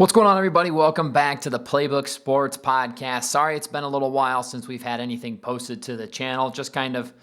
What's going on, everybody? Welcome back to the Playbook Sports Podcast. Sorry it's been a little while since we've had anything posted to the channel. Just kind of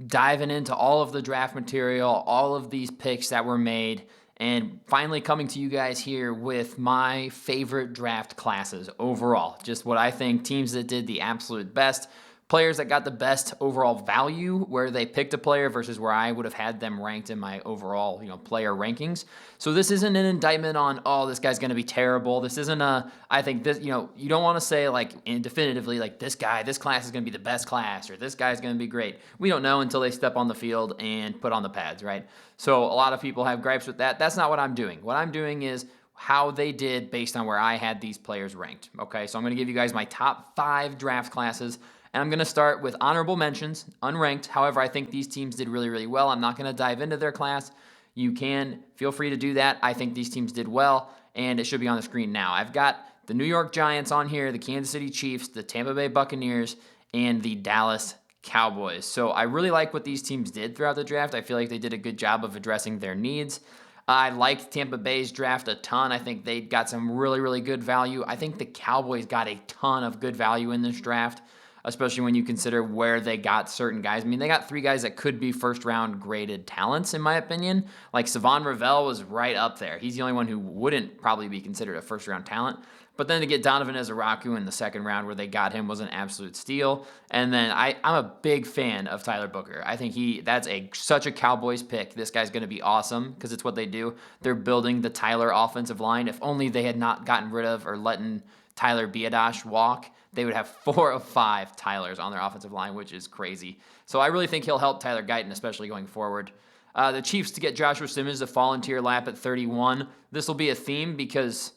diving into all of the draft material, all of these picks that were made, and finally coming to you guys here with my favorite draft classes overall. Just what I think teams that did the absolute best, players that got the best overall value where they picked a player versus where I would have had them ranked in my overall, player rankings. So this isn't an indictment on, oh, this guy's going to be terrible. This isn't I think this, you don't want to say definitively like this class is going to be the best class or this guy's going to be great. We don't know until they step on the field and put on the pads, right? So a lot of people have gripes with that. That's not what I'm doing. What I'm doing is how they did based on where I had these players ranked. Okay, so I'm going to give you guys my top 5 draft classes. And I'm going to start with honorable mentions, unranked. However, I think these teams did really, really well. I'm not going to dive into their class. You can feel free to do that. I think these teams did well, and it should be on the screen now. I've got the New York Giants on here, the Kansas City Chiefs, the Tampa Bay Buccaneers, and the Dallas Cowboys. So I really like what these teams did throughout the draft. I feel like they did a good job of addressing their needs. I liked Tampa Bay's draft a ton. I think they got some really, really good value. I think the Cowboys got a ton of good value in this draft, especially when you consider where they got certain guys. I mean, they got 3 guys that could be first-round graded talents, in my opinion. Like, Savon Ravel was right up there. He's the only one who wouldn't probably be considered a first-round talent. But then to get Donovan Ezeraku in the second round where they got him was an absolute steal. And then I'm a big fan of Tyler Booker. I think that's such a Cowboys pick. This guy's going to be awesome because it's what they do. They're building the Tyler offensive line. If only they had not gotten rid of or letting Tyler Biadasz walk, they would have 4 of 5 Tylers on their offensive line, which is crazy. So I really think he'll help Tyler Guyton, especially going forward. The Chiefs to get Joshua Simmons to fall into your lap at 31. This will be a theme because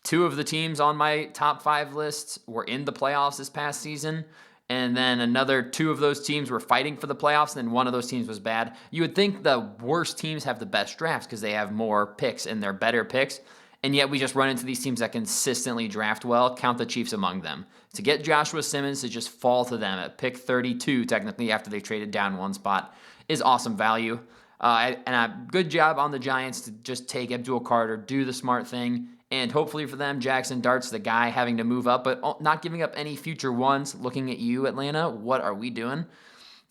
2 of the teams on my top 5 lists were in the playoffs this past season. And then another 2 of those teams were fighting for the playoffs, and then one of those teams was bad. You would think the worst teams have the best drafts because they have more picks and they're better picks. And yet we just run into these teams that consistently draft well, count the Chiefs among them. To get Joshua Simmons to just fall to them at pick 32, technically, after they traded down 1 spot, is awesome value. And a good job on the Giants to just take Abdul Carter, do the smart thing, and hopefully for them, Jackson Dart's the guy having to move up, but not giving up any future ones. Looking at you, Atlanta, what are we doing?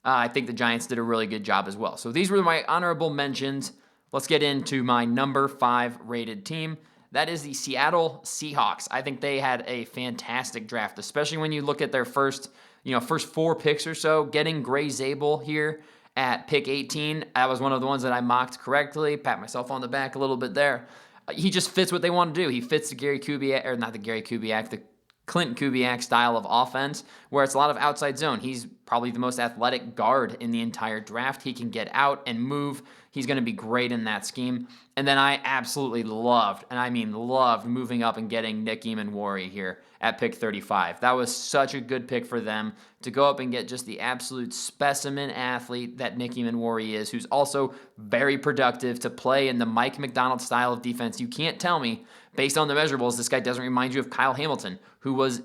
I think the Giants did a really good job as well. So these were my honorable mentions. Let's get into my number 5 rated team. That is the Seattle Seahawks. I think they had a fantastic draft, especially when you look at their first 4 picks or so. Getting Gray Zabel here at pick 18, that was one of the ones that I mocked correctly. Pat myself on the back a little bit there. He just fits what they want to do. He fits the the Clint Kubiak style of offense, where it's a lot of outside zone. He's probably the most athletic guard in the entire draft. He can get out and move. He's going to be great in that scheme. And then I absolutely loved, and I mean loved, moving up and getting Nick Emmanwori here at pick 35. That was such a good pick for them to go up and get just the absolute specimen athlete that Nick Emmanwori is, who's also very productive to play in the Mike Macdonald style of defense. You can't tell me, based on the measurables, this guy doesn't remind you of Kyle Hamilton, who is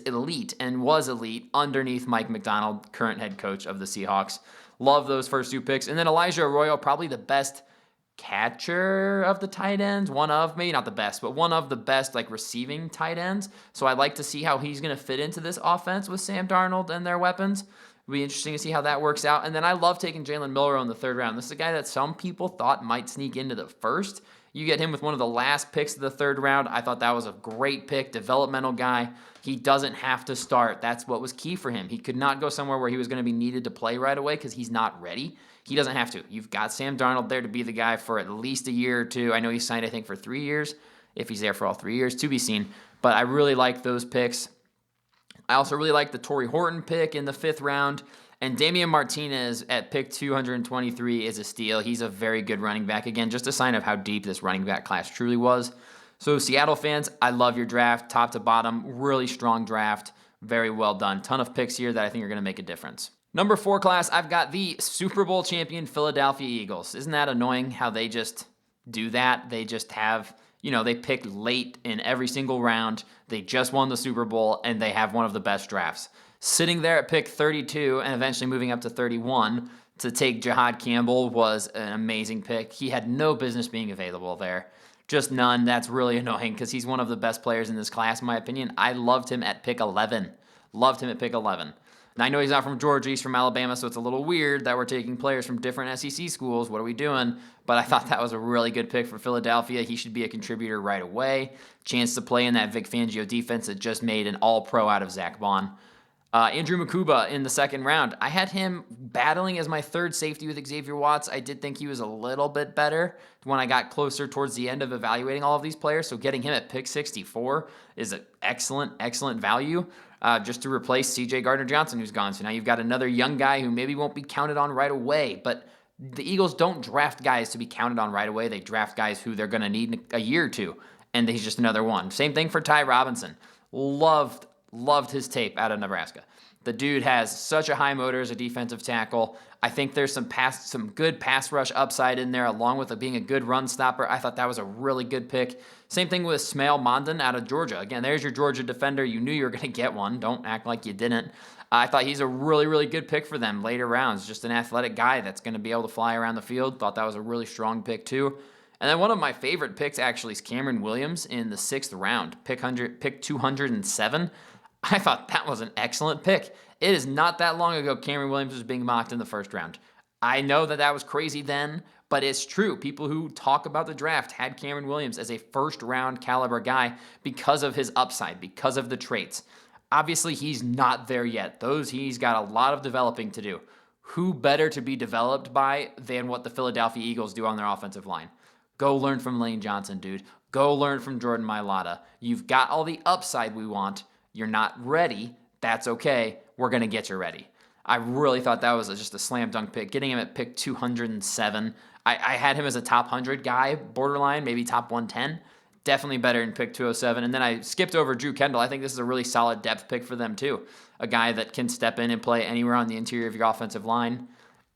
elite and was elite underneath Mike Macdonald, current head coach of the Seahawks. Love those first 2 picks. And then Elijah Arroyo, probably the best catcher of the tight ends. Maybe not the best, but one of the best receiving tight ends. So I'd like to see how he's going to fit into this offense with Sam Darnold and their weapons. It'll be interesting to see how that works out. And then I love taking Jalen Milroe in the 3rd round. This is a guy that some people thought might sneak into the 1st. You get him with one of the last picks of the 3rd round. I thought that was a great pick, developmental guy. He doesn't have to start. That's what was key for him. He could not go somewhere where he was going to be needed to play right away because he's not ready. He doesn't have to. You've got Sam Darnold there to be the guy for at least a year or 2. I know he's signed, I think, for 3 years. If he's there for all 3 years, to be seen. But I really like those picks. I also really like the Torrey Horton pick in the 5th round. And Damian Martinez at pick 223 is a steal. He's a very good running back. Again, just a sign of how deep this running back class truly was. So Seattle fans, I love your draft, top to bottom. Really strong draft. Very well done. Ton of picks here that I think are going to make a difference. Number 4 class, I've got the Super Bowl champion Philadelphia Eagles. Isn't that annoying how they just do that? They just have, they pick late in every single round. They just won the Super Bowl, and they have one of the best drafts. Sitting there at pick 32 and eventually moving up to 31 to take Jihad Campbell was an amazing pick. He had no business being available there. Just none. That's really annoying because he's one of the best players in this class, in my opinion. I loved him at pick 11. Loved him at pick 11. And I know he's not from Georgia, he's from Alabama, so it's a little weird that we're taking players from different SEC schools. What are we doing? But I thought that was a really good pick for Philadelphia. He should be a contributor right away. Chance to play in that Vic Fangio defense that just made an all-pro out of Zach Bond. Andrew Makuba in the second round. I had him battling as my third safety with Xavier Watts. I did think he was a little bit better when I got closer towards the end of evaluating all of these players. So getting him at pick 64 is an excellent, excellent value just to replace C.J. Gardner-Johnson, who's gone. So now you've got another young guy who maybe won't be counted on right away. But the Eagles don't draft guys to be counted on right away. They draft guys who they're going to need a year or two. And he's just another one. Same thing for Ty Robinson. Loved his tape out of Nebraska. The dude has such a high motor as a defensive tackle. I think there's some good pass rush upside in there, along with being a good run stopper. I thought that was a really good pick. Same thing with Smail Mondon out of Georgia. Again, there's your Georgia defender. You knew you were going to get one. Don't act like you didn't. I thought he's a really, really good pick for them later rounds. Just an athletic guy that's going to be able to fly around the field. Thought that was a really strong pick too. And then one of my favorite picks actually is Cameron Williams in the 6th round, pick 207. I thought that was an excellent pick. It is not that long ago Cameron Williams was being mocked in the 1st round. I know that was crazy then, but it's true. People who talk about the draft had Cameron Williams as a 1st round caliber guy because of his upside, because of the traits. Obviously, he's not there yet. He's got a lot of developing to do. Who better to be developed by than what the Philadelphia Eagles do on their offensive line? Go learn from Lane Johnson, dude. Go learn from Jordan Mailata. You've got all the upside we want. You're not ready. That's okay. We're going to get you ready. I really thought that was just a slam dunk pick. Getting him at pick 207. I had him as a top 100 guy, borderline, maybe top 110. Definitely better in pick 207. And then I skipped over Drew Kendall. I think this is a really solid depth pick for them too. A guy that can step in and play anywhere on the interior of your offensive line.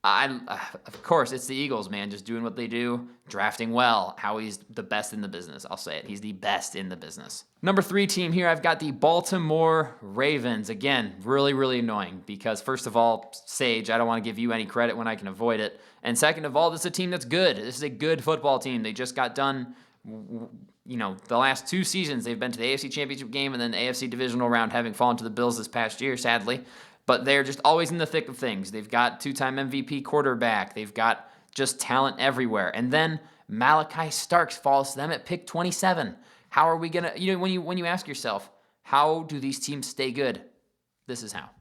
Of course, it's the Eagles, man, just doing what they do, drafting well. Howie's the best in the business. I'll say it. He's the best in the business. Number 3 team here, I've got the Baltimore Ravens. Again, really, really annoying because, first of all, Sage, I don't want to give you any credit when I can avoid it. And second of all, this is a team that's good. This is a good football team. They just got done, the last 2 seasons, they've been to the AFC Championship game and then the AFC Divisional round, having fallen to the Bills this past year, sadly. But they're just always in the thick of things. They've got 2-time MVP quarterback. They've got just talent everywhere. And then Malachi Starks falls to them at pick 27. How are we going to, when you ask yourself, how do these teams stay good? This is how.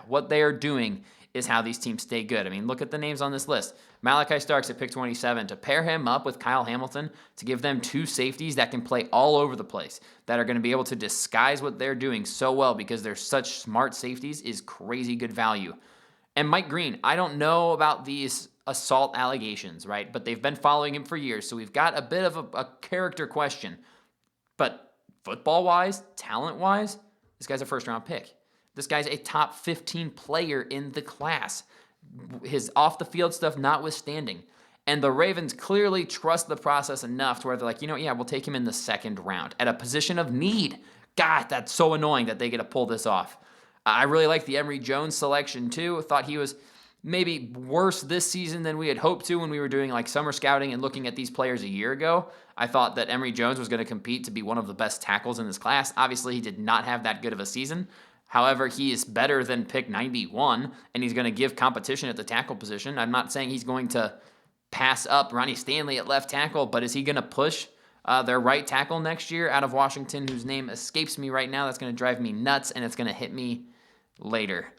What they are doing is how these teams stay good. I mean, look at the names on this list. Malachi Starks at pick 27. To pair him up with Kyle Hamilton, to give them 2 safeties that can play all over the place, that are going to be able to disguise what they're doing so well because they're such smart safeties, is crazy good value. And Mike Green, I don't know about these assault allegations, right? But they've been following him for years, so we've got a bit of a character question. But football-wise, talent-wise, this guy's a first-round pick. This guy's a top 15 player in the class, his off-the-field stuff notwithstanding. And the Ravens clearly trust the process enough to where they're like, we'll take him in the 2nd round at a position of need. God, that's so annoying that they get to pull this off. I really like the Emory Jones selection too. Thought he was maybe worse this season than we had hoped to when we were doing like summer scouting and looking at these players a year ago. I thought that Emory Jones was going to compete to be one of the best tackles in this class. Obviously, he did not have that good of a season. However, he is better than pick 91, and he's going to give competition at the tackle position. I'm not saying he's going to pass up Ronnie Stanley at left tackle, but is he going to push their right tackle next year out of Washington, whose name escapes me right now? That's going to drive me nuts, and it's going to hit me later.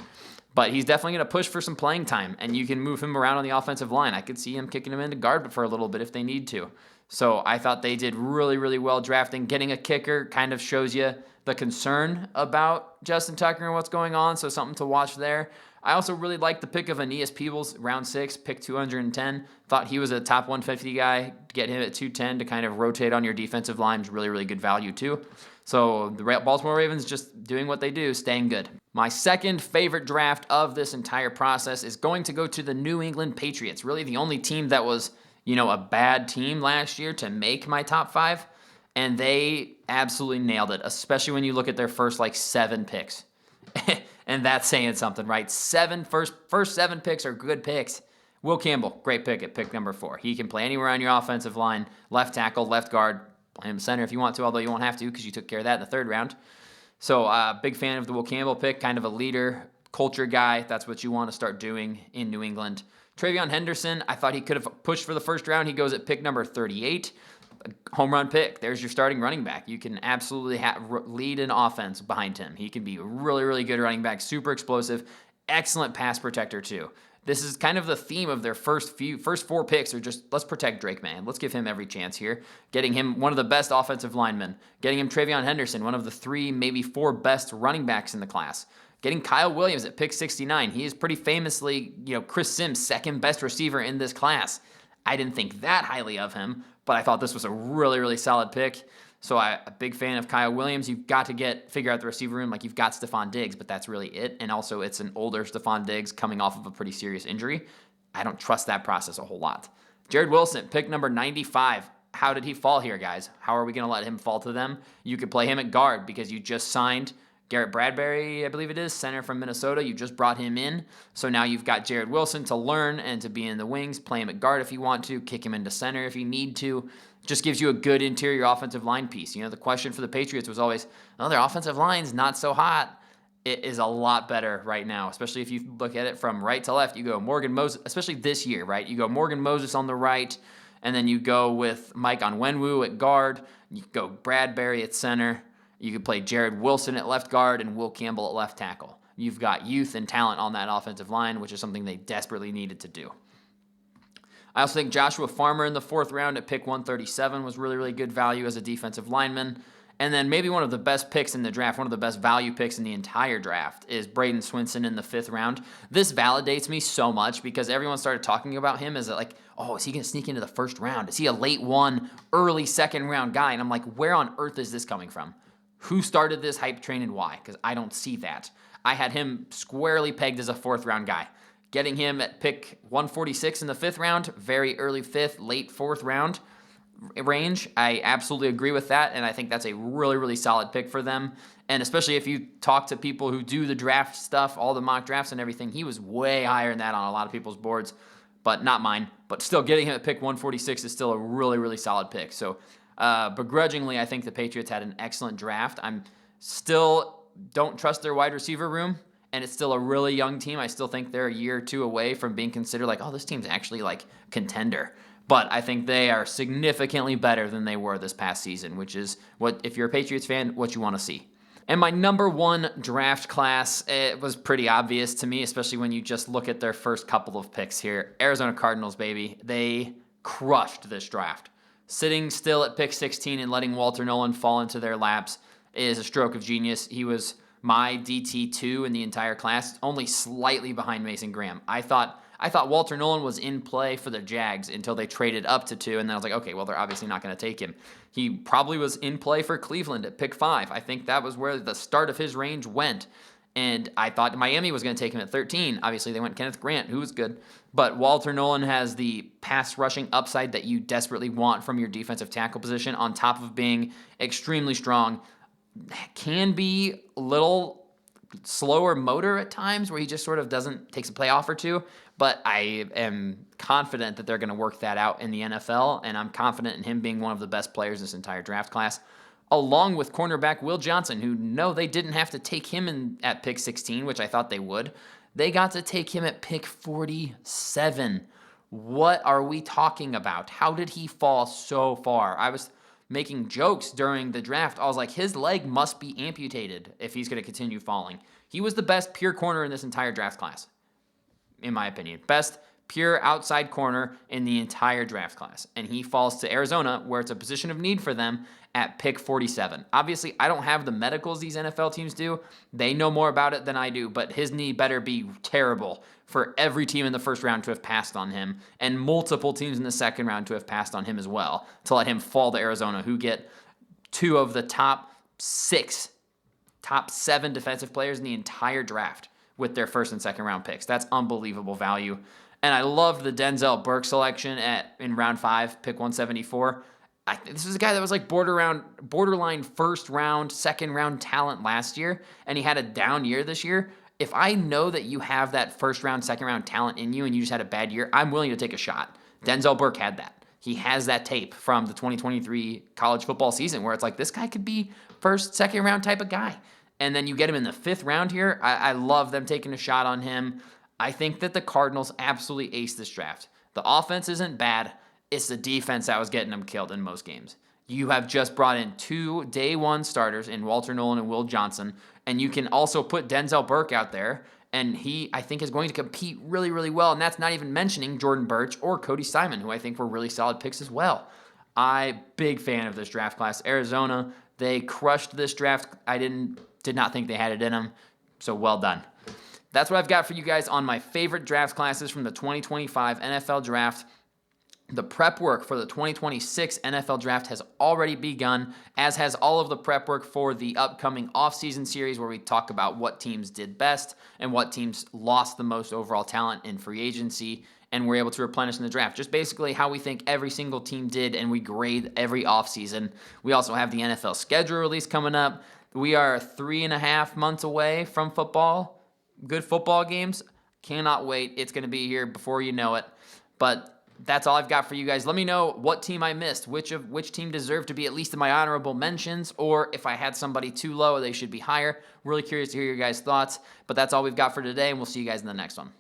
But he's definitely going to push for some playing time, and you can move him around on the offensive line. I could see him kicking him into guard for a little bit if they need to. So I thought they did really, really well drafting. Getting a kicker kind of shows you the concern about Justin Tucker and what's going on, so something to watch there. I also really liked the pick of Aeneas Peebles, round 6, pick 210. Thought he was a top 150 guy. Get him at 210 to kind of rotate on your defensive line is really, really good value too. So the Baltimore Ravens just doing what they do, staying good. My second favorite draft of this entire process is going to go to the New England Patriots. Really the only team that was, a bad team last year to make my top 5. And they absolutely nailed it, especially when you look at their first 7 picks. And that's saying something, right? First 7 picks are good picks. Will Campbell, great pick at pick number 4. He can play anywhere on your offensive line, left tackle, left guard, play him center if you want to, although you won't have to because you took care of that in the 3rd round. So big fan of the Will Campbell pick, kind of a leader, culture guy. That's what you want to start doing in New England. TreVeyon Henderson, I thought he could have pushed for the 1st round. He goes at pick number 38. Home run pick. There's your starting running back. You can absolutely lead an offense behind him. He can be a really, really good running back, super explosive, excellent pass protector too. This is kind of the theme of their first 4 picks are just, let's protect Drake, man. Let's give him every chance here. Getting him one of the best offensive linemen. Getting him TreVeyon Henderson, one of the 3, maybe 4 best running backs in the class. Getting Kyle Williams at pick 69. He is pretty famously, Chris Sims' 2nd best receiver in this class. I didn't think that highly of him, but I thought this was a really, really solid pick. So I'm a big fan of Kyle Williams. You've got to figure out the receiver room. Like, you've got Stephon Diggs, but that's really it. And also, it's an older Stephon Diggs coming off of a pretty serious injury. I don't trust that process a whole lot. Jared Wilson, pick number 95. How did he fall here, guys? How are we going to let him fall to them? You could play him at guard because you just signed Garrett Bradbury, I believe it is, center from Minnesota. You just brought him in. So now you've got Jared Wilson to learn and to be in the wings. Play him at guard if you want to. Kick him into center if you need to. Just gives you a good interior offensive line piece. The question for the Patriots was always, oh, their offensive line's not so hot. It is a lot better right now, especially if you look at it from right to left. You go Morgan Moses, especially this year, right? You go Morgan Moses on the right, and then you go with Mike Onwenu at guard. You go Bradbury at center. You could play Jared Wilson at left guard and Will Campbell at left tackle. You've got youth and talent on that offensive line, which is something they desperately needed to do. I also think Joshua Farmer in the 4th round at pick 137 was really, really good value as a defensive lineman. And then maybe one of the best picks in the draft, one of the best value picks in the entire draft, is Braden Swinson in the 5th round. This validates me so much because everyone started talking about him as like, oh, is he going to sneak into the 1st round? Is he a late 1, early 2nd round guy? And I'm like, where on earth is this coming from? Who started this hype train and why? Because I don't see that. I had him squarely pegged as a 4th round guy. Getting him at pick 146 in the 5th round, very early 5th, late 4th round range. I absolutely agree with that, and I think that's a really, really solid pick for them. And especially if you talk to people who do the draft stuff, all the mock drafts and everything, he was way higher than that on a lot of people's boards, but not mine. But still, getting him at pick 146 is still a really, really solid pick. So begrudgingly, I think the Patriots had an excellent draft. I'm still don't trust their wide receiver room. And it's still a really young team. I still think they're a year or 2 away from being considered like, oh, this team's actually like contender. But I think they are significantly better than they were this past season, which is what, if you're a Patriots fan, what you want to see. And my number 1 draft class, it was pretty obvious to me, especially when you just look at their first couple of picks here. Arizona Cardinals, baby. They crushed this draft. Sitting still at pick 16 and letting Walter Nolan fall into their laps is a stroke of genius. He was my DT2 in the entire class, only slightly behind Mason Graham. I thought Walter Nolan was in play for the Jags until they traded up to 2, and then I was like, okay, well, they're obviously not going to take him. He probably was in play for Cleveland at pick 5. I think that was where the start of his range went, and I thought Miami was going to take him at 13. Obviously, they went Kenneth Grant, who was good, but Walter Nolan has the pass rushing upside that you desperately want from your defensive tackle position, on top of being extremely strong. Can be a little slower motor at times where he just sort of takes a play off or 2, but I am confident that they're going to work that out in the NFL, and I'm confident in him being one of the best players in this entire draft class, along with cornerback Will Johnson, who, no, they didn't have to take him at pick 16, which I thought they would. They got to take him at pick 47. What are we talking about? How did he fall so far? I was making jokes during the draft. I was like, his leg must be amputated if he's going to continue falling. He was the best pure corner in this entire draft class, in my opinion. Best pure outside corner in the entire draft class. And he falls to Arizona, where it's a position of need for them, at pick 47. Obviously, I don't have the medicals these NFL teams do. They know more about it than I do, but his knee better be terrible for every team in the 1st round to have passed on him, and multiple teams in the 2nd round to have passed on him as well, to let him fall to Arizona, who get 2 of the top 7 defensive players in the entire draft with their 1st and 2nd round picks. That's unbelievable value. And I loved the Denzel Burke selection in round 5, pick 174. This was a guy that was like borderline 1st round, 2nd round talent last year, and he had a down year this year. If I know that you have that first round, second round talent in you and you just had a bad year, I'm willing to take a shot. Denzel Burke had that. He has that tape from the 2023 college football season where it's like, this guy could be first, second round type of guy. And then you get him in the 5th round here. I love them taking a shot on him. I think that the Cardinals absolutely aced this draft. The offense isn't bad. It's the defense that was getting them killed in most games. You have just brought in 2 day 1 starters in Walter Nolan and Will Johnson, and you can also put Denzel Burke out there, and he, I think, is going to compete really, really well, and that's not even mentioning Jordan Birch or Cody Simon, who I think were really solid picks as well. Big fan of this draft class. Arizona, they crushed this draft. I did not think they had it in them, so well done. That's what I've got for you guys on my favorite draft classes from the 2025 NFL Draft. The prep work for the 2026 NFL Draft has already begun, as has all of the prep work for the upcoming offseason series where we talk about what teams did best and what teams lost the most overall talent in free agency and were able to replenish in the draft. Just basically how we think every single team did, and we grade every offseason. We also have the NFL schedule release coming up. We are 3.5 months away from football. Good football games. Cannot wait. It's going to be here before you know it. But that's all I've got for you guys. Let me know what team I missed, which team deserved to be at least in my honorable mentions, or if I had somebody too low, they should be higher. Really curious to hear your guys' thoughts. But that's all we've got for today, and we'll see you guys in the next one.